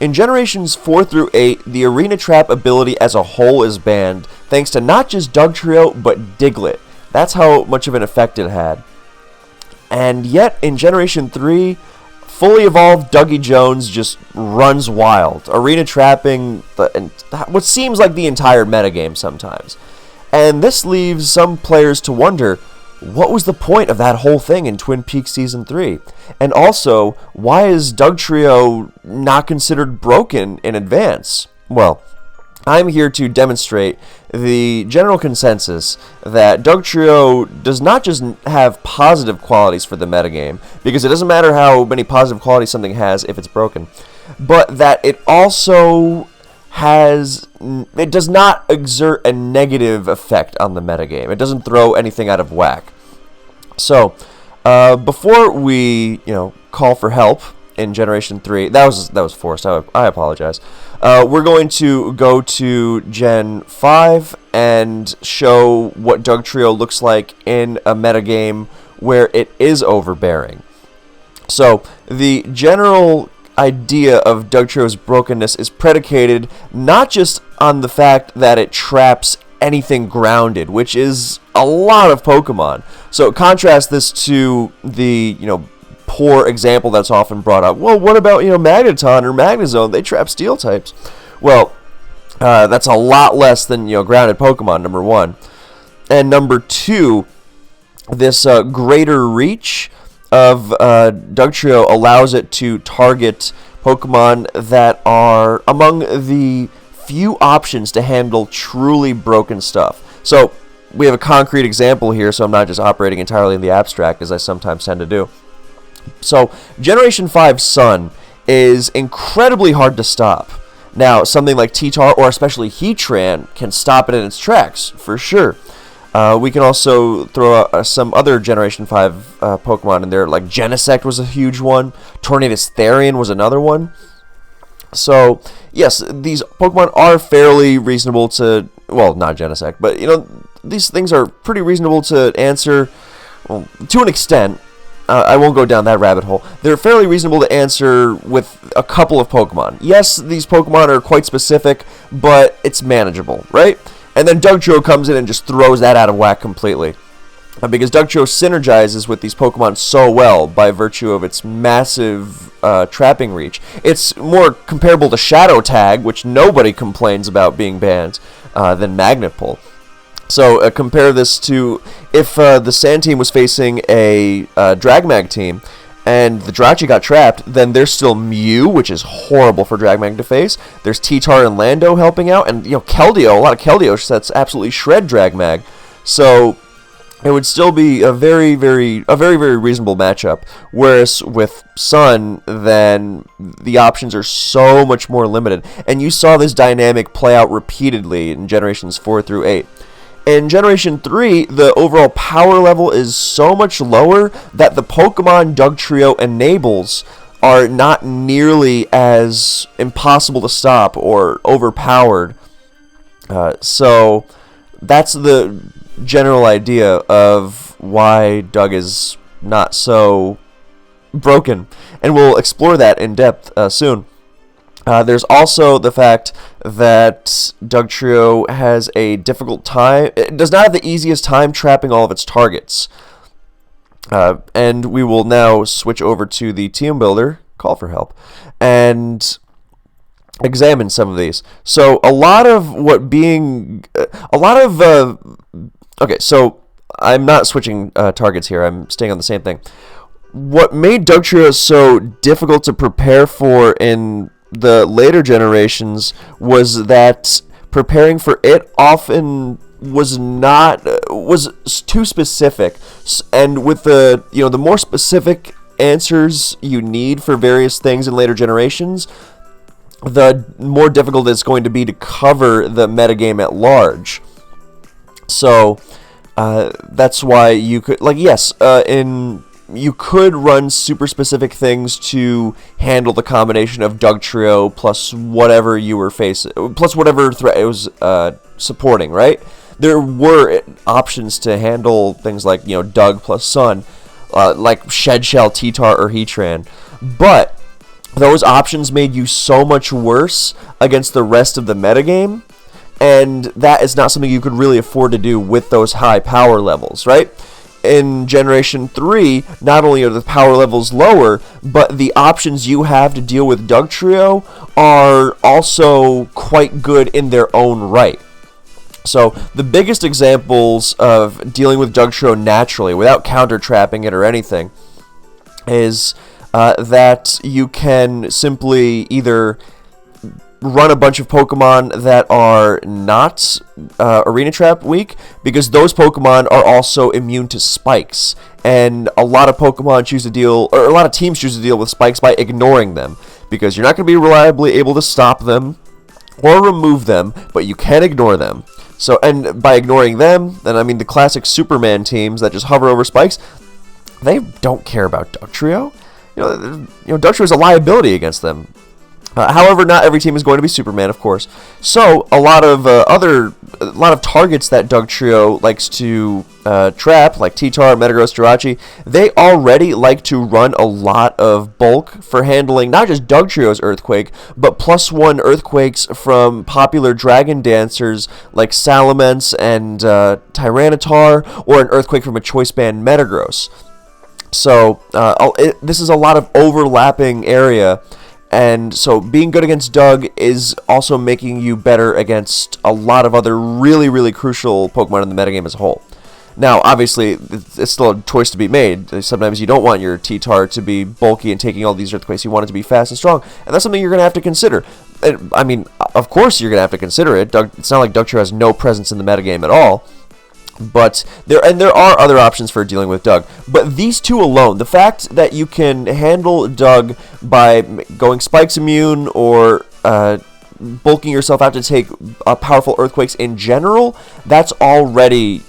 In generations 4 through 8, the Arena Trap ability as a whole is banned, thanks to not just Dugtrio, but Diglett. That's how much of an effect it had. And yet, in Generation 3, fully evolved Dougie Jones just runs wild, arena trapping what seems like the entire metagame sometimes. And this leaves some players to wonder, what was the point of that whole thing in Twin Peaks Season 3? And also, why is Dugtrio not considered broken in advance? Well, I'm here to demonstrate the general consensus that Dugtrio does not just have positive qualities for the metagame, because it doesn't matter how many positive qualities something has if it's broken, but that it also it does not exert a negative effect on the metagame. It doesn't throw anything out of whack. So, before we, call for help in Generation 3, that was forced, I apologize. We're going to go to Gen 5 and show what Dugtrio looks like in a metagame where it is overbearing. So, the general idea of Dugtrio's brokenness is predicated not just on the fact that it traps anything grounded, which is a lot of Pokemon. So contrast this to the, poor example that's often brought up. Well, what about, Magneton or Magnezone? They trap steel types. Well, that's a lot less than, grounded Pokemon, number one. And number two, this greater reach of Dugtrio allows it to target Pokemon that are among the few options to handle truly broken stuff. So we have a concrete example here, so I'm not just operating entirely in the abstract, as I sometimes tend to do. So Generation 5 Sun is incredibly hard to stop. Now, something like T-Tar or especially Heatran can stop it in its tracks, for sure. We can also throw some other Generation 5 Pokemon in there, like Genesect was a huge one, Tornadus Therian was another one. So, yes, these Pokemon are fairly reasonable to, well, not Genesect, but, these things are pretty reasonable to answer, well, to an extent. I won't go down that rabbit hole. They're fairly reasonable to answer with a couple of Pokemon. Yes, these Pokemon are quite specific, but it's manageable, right? And then Dugtrio comes in and just throws that out of whack completely. Because Dugtrio synergizes with these Pokemon so well by virtue of its massive trapping reach. It's more comparable to Shadow Tag, which nobody complains about being banned, than Magnet Pull. So compare this to if the Sand team was facing a Dragmag team and the Jirachi got trapped, then there's still Mew, which is horrible for Dragmag to face. There's T-Tar and Lando helping out, and Keldeo, a lot of Keldeo sets absolutely shred Dragmag. So it would still be a very, very reasonable matchup. Whereas with Sun, then the options are so much more limited. And you saw this dynamic play out repeatedly in Generations 4 through 8. In Generation 3, the overall power level is so much lower that the Pokemon Dugtrio enables are not nearly as impossible to stop or overpowered. So that's the general idea of why Doug is not so broken. And we'll explore that in depth soon. There's also the fact that Dugtrio has a difficult time. It does not have the easiest time trapping all of its targets. And we will now switch over to the team builder, call for help, and examine some of these. So okay, so I'm not switching targets here. I'm staying on the same thing. What made Dugtrio so difficult to prepare for in the later generations was that preparing for it often was too specific, and with the more specific answers you need for various things in later generations, the more difficult it's going to be to cover the metagame at large. So that's why you could, you could run super specific things to handle the combination of Dugtrio plus whatever you were facing, plus whatever threat it was supporting, right? There were options to handle things like, Doug plus Sun, like Shed Shell, T-Tar, or Heatran. But those options made you so much worse against the rest of the metagame, and that is not something you could really afford to do with those high power levels, right? In Generation 3, not only are the power levels lower, but the options you have to deal with Dugtrio are also quite good in their own right. So the biggest examples of dealing with Dugtrio naturally, without counter-trapping it or anything, is that you can simply either run a bunch of Pokemon that are not Arena Trap weak, because those Pokemon are also immune to spikes, and a lot of Pokemon choose to deal, or a lot of teams choose to deal with spikes by ignoring them, because you're not going to be reliably able to stop them or remove them, but you can ignore them. So, and by ignoring them, then I mean the classic Superman teams that just hover over spikes, they don't care about Dugtrio. Dugtrio is a liability against them. However, not every team is going to be Superman, of course. So, a lot of targets that Dugtrio likes to trap, like T-Tar, Metagross, Jirachi, they already like to run a lot of bulk for handling not just Dugtrio's Earthquake, but +1 Earthquakes from popular Dragon Dancers like Salamence and Tyranitar, or an Earthquake from a Choice Band Metagross. So, this is a lot of overlapping area. And so being good against Doug is also making you better against a lot of other really, really crucial Pokemon in the metagame as a whole. Now, obviously, it's still a choice to be made. Sometimes you don't want your T-Tar to be bulky and taking all these Earthquakes. You want it to be fast and strong. And that's something you're going to have to consider. I mean, of course you're going to have to consider it. It's not like Dugtrio has no presence in the metagame at all. But there are other options for dealing with Doug. But these two alone, the fact that you can handle Doug by going Spikes immune or bulking yourself out to take powerful Earthquakes in general, that's already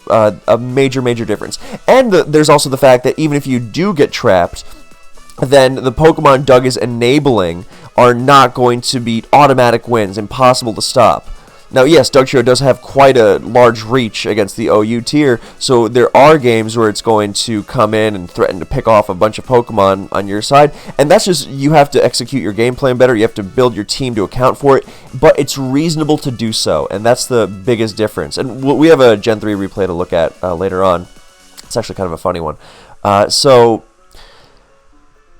a major, major difference. And there's also the fact that even if you do get trapped, then the Pokemon Doug is enabling are not going to be automatic wins, impossible to stop. Now, yes, Dugtrio does have quite a large reach against the OU tier, so there are games where it's going to come in and threaten to pick off a bunch of Pokemon on your side, and that's just, you have to execute your game plan better, you have to build your team to account for it, but it's reasonable to do so, and that's the biggest difference. And we have a Gen 3 replay to look at later on. It's actually kind of a funny one.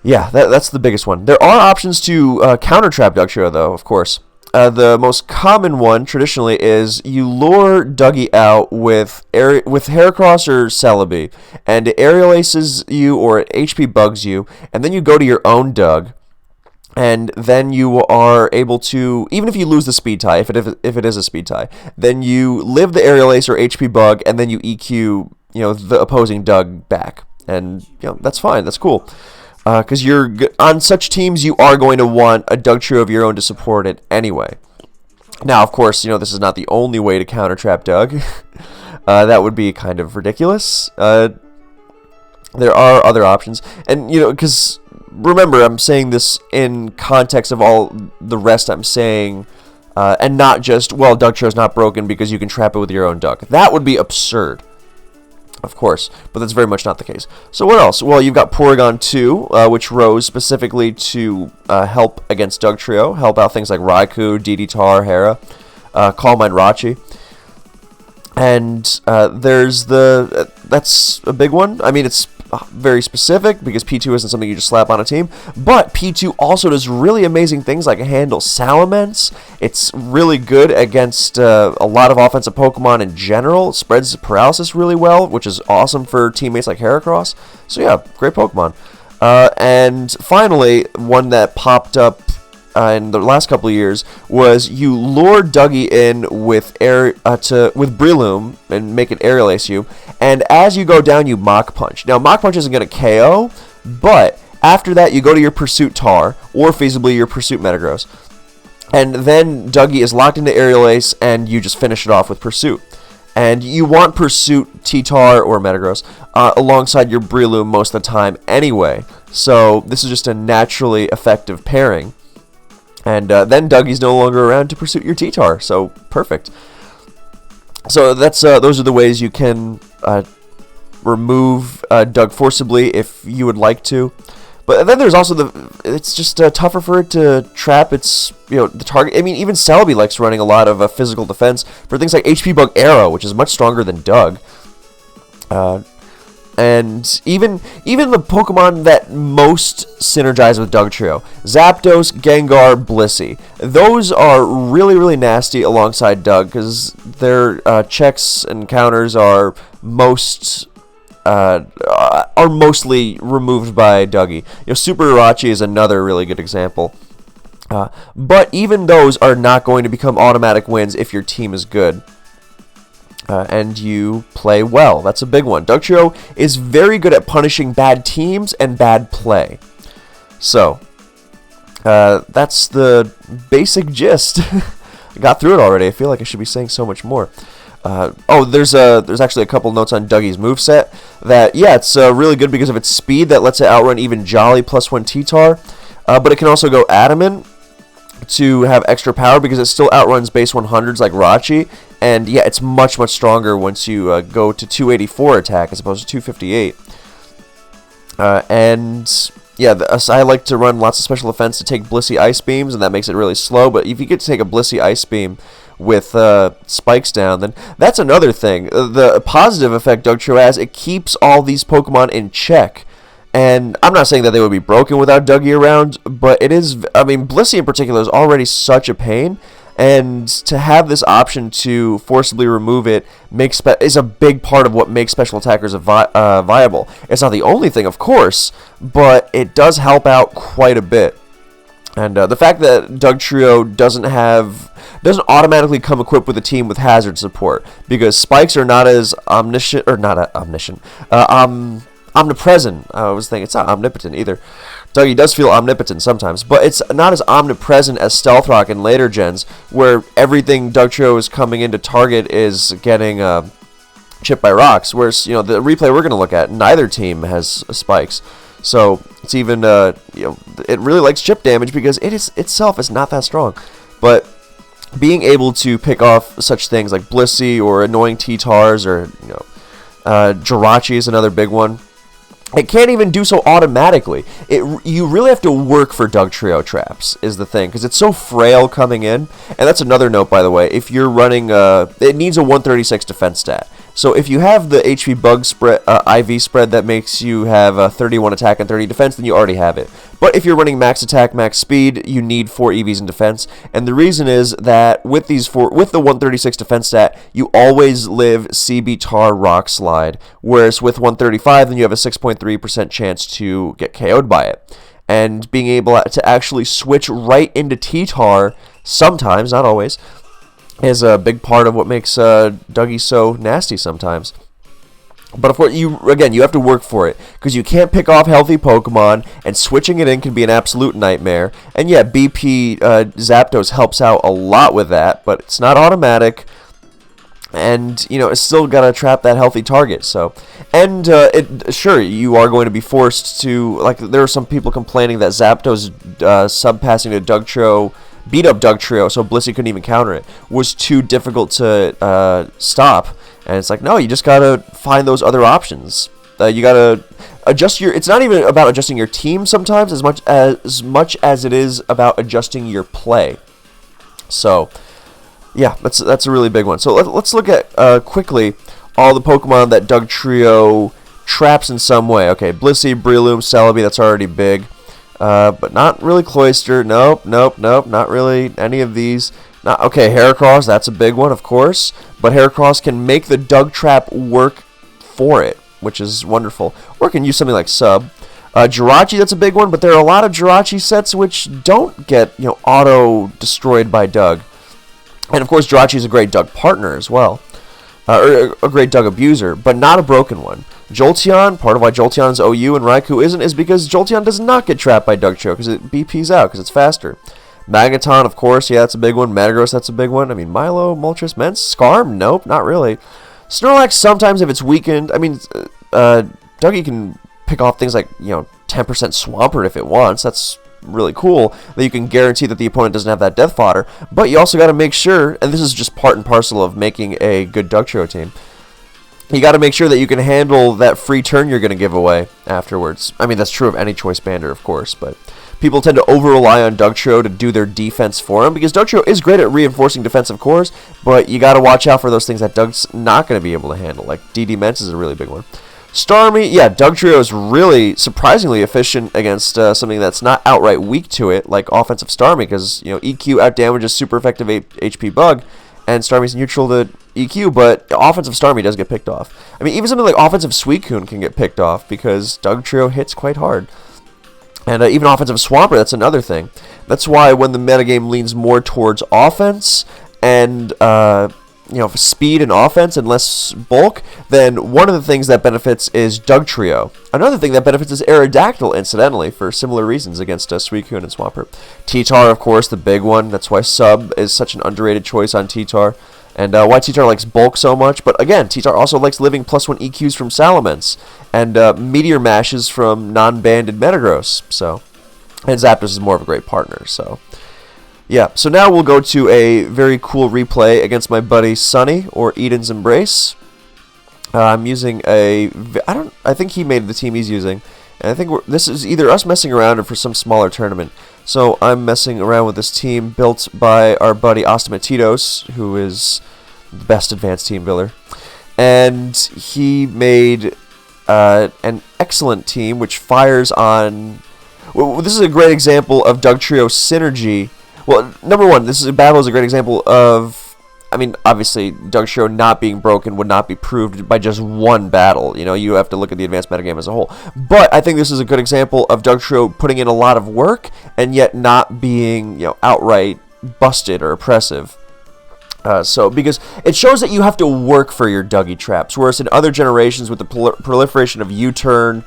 Yeah, that's the biggest one. There are options to counter-trap Dugtrio, though, of course. The most common one, traditionally, is you lure Dougie out with Heracross or Celebi, and it Aerial Aces you or it HP bugs you, and then you go to your own Doug, and then you are able to, even if you lose the speed tie, if it is a speed tie, then you live the Aerial Ace or HP bug, and then you EQ the opposing Doug back, and that's fine, that's cool. Because on such teams, you are going to want a Dugtrio of your own to support it anyway. Now, of course, this is not the only way to counter trap Doug. That would be kind of ridiculous. There are other options, and because remember, I'm saying this in context of all the rest I'm saying, and not just Dugtrio's not broken because you can trap it with your own Doug. That would be absurd. Of course, but that's very much not the case. So what else? Well, you've got Porygon 2, which rose specifically to help against Dugtrio, help out things like Raikou, DD-Tar, Hera, Calm Mind Rachi. And that's a big one. I mean, it's very specific because P2 isn't something you just slap on a team, but P2 also does really amazing things like handle Salamence. It's really good against a lot of offensive Pokemon in general. It spreads paralysis really well, which is awesome for teammates like Heracross. So yeah, great Pokemon. And finally, one that popped up in the last couple of years was you lure Dougie in with Breloom and make it Aerial Ace you, and as you go down you Mach Punch. Now Mach Punch isn't going to KO, but after that you go to your Pursuit Tar, or feasibly your Pursuit Metagross, and then Dougie is locked into Aerial Ace and you just finish it off with Pursuit. And you want Pursuit T-Tar or Metagross alongside your Breloom most of the time anyway, so this is just a naturally effective pairing. And then Dougie's no longer around to pursue your T-Tar, so perfect. So that's those are the ways you can remove Doug forcibly if you would like to. But then there's also it's just tougher for it to trap its, the target. I mean, even Celebi likes running a lot of physical defense for things like HP Bug Arrow, which is much stronger than Doug. And even the Pokemon that most synergize with Dugtrio, Zapdos, Gengar, Blissey, those are really, really nasty alongside Doug, because their checks and counters are mostly removed by Dougie. Super Irachi is another really good example. But even those are not going to become automatic wins if your team is good. And you play well. That's a big one. Dugtrio is very good at punishing bad teams and bad play. So, that's the basic gist. I got through it already. I feel like I should be saying so much more. There's actually a couple notes on Dougie's moveset. That, it's really good because of its speed that lets it outrun even Jolly +1 T-Tar. But it can also go Adamant to have extra power because it still outruns base 100s like Rachi. And it's much, much stronger once you go to 284 attack as opposed to 258. I like to run lots of special defense to take Blissey Ice Beams, and that makes it really slow. But if you get to take a Blissey Ice Beam with spikes down, then that's another thing. The positive effect Dugtrio has, it keeps all these Pokemon in check. And I'm not saying that they would be broken without Dougie around, but it is, Blissey in particular is already such a pain. And to have this option to forcibly remove it is a big part of what makes special attackers viable. It's not the only thing, of course, but it does help out quite a bit. And the fact that Dugtrio doesn't automatically come equipped with a team with hazard support, because spikes are not as omniscient, or not omniscient, omnipresent. I was thinking it's not omnipotent either. Dougie does feel omnipotent sometimes, but it's not as omnipresent as Stealth Rock in later gens, where everything Dugtrio is coming in to target is getting chipped by rocks. Whereas, the replay we're going to look at, neither team has spikes. So it's even, it really likes chip damage because itself is not that strong. But being able to pick off such things like Blissey or annoying T-Tars or, Jirachi is another big one. It can't even do so automatically. You really have to work for Dugtrio traps, is the thing, because it's so frail coming in. And that's another note, by the way. If you're running, it needs a 136 defense stat. So if you have the HP Bug spread, IV spread that makes you have 31 attack and 30 defense, then you already have it. But if you're running max attack, max speed, you need 4 EVs in defense. And the reason is that with the 136 defense stat, you always live CB Tar Rock Slide. Whereas with 135, then you have a 6.3% chance to get KO'd by it. And being able to actually switch right into T-Tar, sometimes, not always, is a big part of what makes Dougie so nasty sometimes. But of course, you have to work for it, because you can't pick off healthy Pokemon, and switching it in can be an absolute nightmare. And BP Zapdos helps out a lot with that, but it's not automatic, and it's still gotta trap that healthy target. So, and sure, you are going to be forced to, like, there are some people complaining that Zapdos sub-passing to Dugtrio, beat up Dugtrio, so Blissey couldn't even counter it, was too difficult to stop. And it's like, no, you just gotta find those other options. You gotta adjust it's not even about adjusting your team sometimes as much as it is about adjusting your play. So, yeah, that's a really big one. So let's look at quickly all the Pokemon that Dugtrio traps in some way. Okay, Blissey, Breloom, Celebi, that's already big. But not really Cloyster. Nope, not really any of these. Okay, Heracross, that's a big one, of course. But Heracross can make the Dug Trap work for it, which is wonderful. Or can use something like Sub. Jirachi, that's a big one, but there are a lot of Jirachi sets which don't get, auto-destroyed by Dug. And, of course, Jirachi is a great Dug partner as well. Or a great Dug abuser, but not a broken one. Jolteon, part of why Jolteon's OU and Raikou isn't is because Jolteon does not get trapped by Dugtrio, because it BP's out, because it's faster. Magneton, of course, yeah, that's a big one. Metagross, that's a big one. Milo, Moltres, Mence, Scarm, nope, not really. Snorlax, sometimes if it's weakened, Dougie can pick off things like, 10% Swampert if it wants. That's really cool, that you can guarantee that the opponent doesn't have that death fodder. But you also got to make sure, and this is just part and parcel of making a good Dugtrio team, you got to make sure that you can handle that free turn you're going to give away afterwards. I mean, that's true of any choice bander, of course, but people tend to over-rely on Dugtrio to do their defense for them, because Dugtrio is great at reinforcing defensive cores, but you got to watch out for those things that Doug's not going to be able to handle, like DD Ments is a really big one. Starmie, yeah, Dugtrio is really surprisingly efficient against something that's not outright weak to it, like offensive Starmie, because, you know, EQ outdamages super effective HP Bug, and Starmie's neutral to EQ, but offensive Starmie does get picked off. I mean, even something like offensive Suicune can get picked off because Dugtrio hits quite hard. And even offensive Swampert, that's another thing. That's why when the metagame leans more towards offense and speed and offense and less bulk, then one of the things that benefits is Dugtrio. Another thing that benefits is Aerodactyl, incidentally, for similar reasons against Suicune and Swampert. T-Tar, of course, the big one. That's why Sub is such an underrated choice on T-Tar. And why T-Tar likes bulk so much. But again, T-Tar also likes living +1 EQs from Salamence. And Meteor Mashes from non-banded Metagross. So, and Zapdos is more of a great partner. So, yeah. So now we'll go to a very cool replay against my buddy Sunny, or Eden's Embrace. I'm using I think he made the team he's using. And I think this is either us messing around or for some smaller tournament. So I'm messing around with this team built by our buddy Ostamatitos, who is the best advanced team builder. And he made an excellent team which fires on... Well, this is a great example of Dugtrio synergy. Well, number one, this battle is a great example of... I mean, obviously, Dugtrio not being broken would not be proved by just one battle. You know, you have to look at the advanced metagame as a whole. But I think this is a good example of Dugtrio putting in a lot of work and yet not being, outright busted or oppressive. Because it shows that you have to work for your Dougie traps, whereas in other generations with the proliferation of U-turn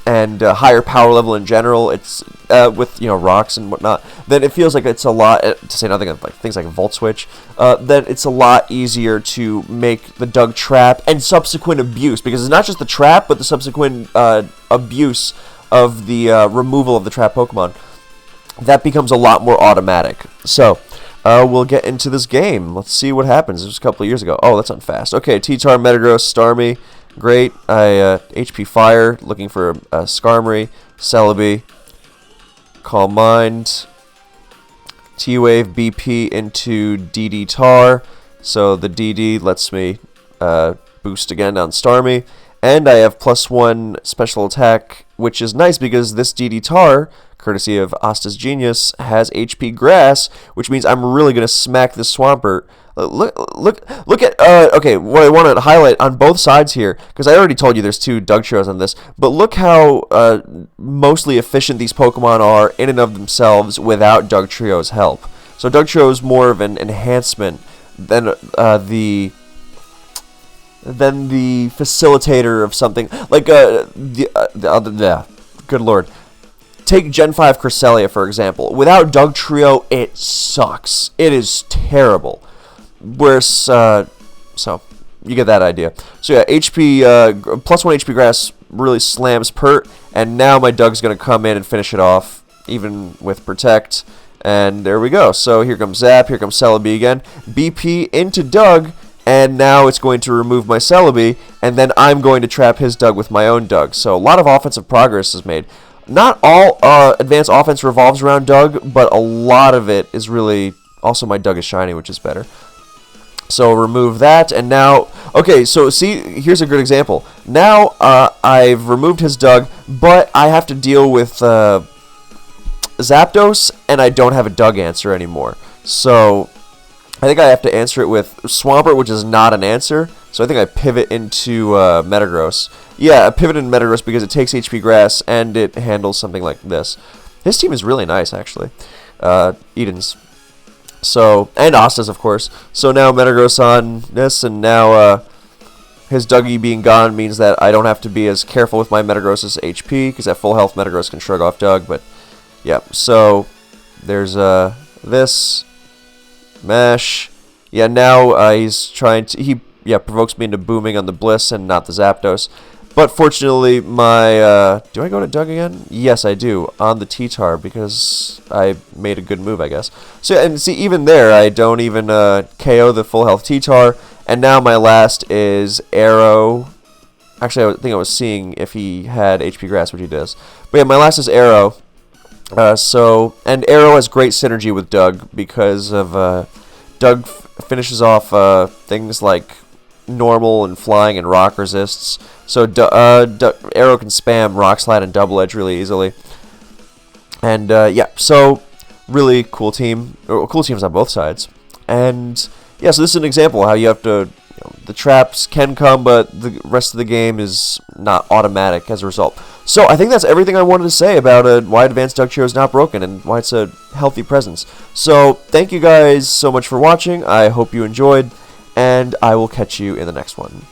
and higher power level in general, it's with rocks and whatnot, then it feels like it's a lot, to say nothing of like things like Volt Switch, then it's a lot easier to make the Doug trap and subsequent abuse, because it's not just the trap but the subsequent abuse of the removal of the trap Pokemon. That becomes a lot more automatic. So we'll get into this game. Let's see what happens. This was a couple of years ago. Oh, that's unfast. Okay, T-Tar, Metagross, Starmie. Great. I HP Fire, looking for a Skarmory, Celebi, Calm Mind, T-Wave, BP into DD Tar, so the DD lets me boost again on Starmie, and I have +1 special attack, which is nice because this DD Tar, courtesy of Asta's Genius, has HP Grass, which means I'm really going to smack this Swampert. Look at, okay, what I want to highlight on both sides here, because I already told you there's two Dugtrios on this, but look how mostly efficient these Pokemon are in and of themselves without Dugtrio's help. So Dugtrio is more of an enhancement than the facilitator of something, like good lord. Take Gen 5 Cresselia, for example. Without Dugtrio, it sucks. It is terrible. Whereas, so, you get that idea. So yeah, HP, +1 HP Grass really slams Pert, and now my Doug's going to come in and finish it off, even with Protect, and there we go. So here comes Zap, here comes Celebi again, BP into Doug, and now it's going to remove my Celebi, and then I'm going to trap his Doug with my own Doug. So a lot of offensive progress is made. Not all advanced offense revolves around Doug, but a lot of it is really, also my Doug is shiny, which is better. So remove that, and now, okay, so see, here's a good example. Now I've removed his Doug, but I have to deal with Zapdos, and I don't have a Doug answer anymore. So I think I have to answer it with Swampert, which is not an answer. So I think I pivot into Metagross. Yeah, I pivot into Metagross because it takes HP Grass, and it handles something like this. His team is really nice, actually. Eden's. So, and Asta's, of course. So now Metagross on this, and now his Dougie being gone means that I don't have to be as careful with my Metagross's HP, because at full health Metagross can shrug off Doug, but yeah. So there's this Mash. Yeah, now he's trying to, he provokes me into booming on the Bliss and not the Zapdos. But fortunately, my, do I go to Doug again? Yes, I do, on the T-Tar, because I made a good move, I guess. So, and see, even there, I don't even KO the full health T-Tar, and now my last is Arrow Actually, I think I was seeing if he had HP Grass, which he does. But yeah, my last is Arrow. And Arrow has great synergy with Doug because of Doug finishes off things like normal and flying and rock resists. So Arrow can spam Rock Slide and Double Edge really easily. And yeah, so really cool team, or cool teams on both sides. And yeah, so this is an example of how you have to. The traps can come, but the rest of the game is not automatic as a result. So I think that's everything I wanted to say about why Advanced Dugtrio is not broken and why it's a healthy presence. So thank you guys so much for watching. I hope you enjoyed, and I will catch you in the next one.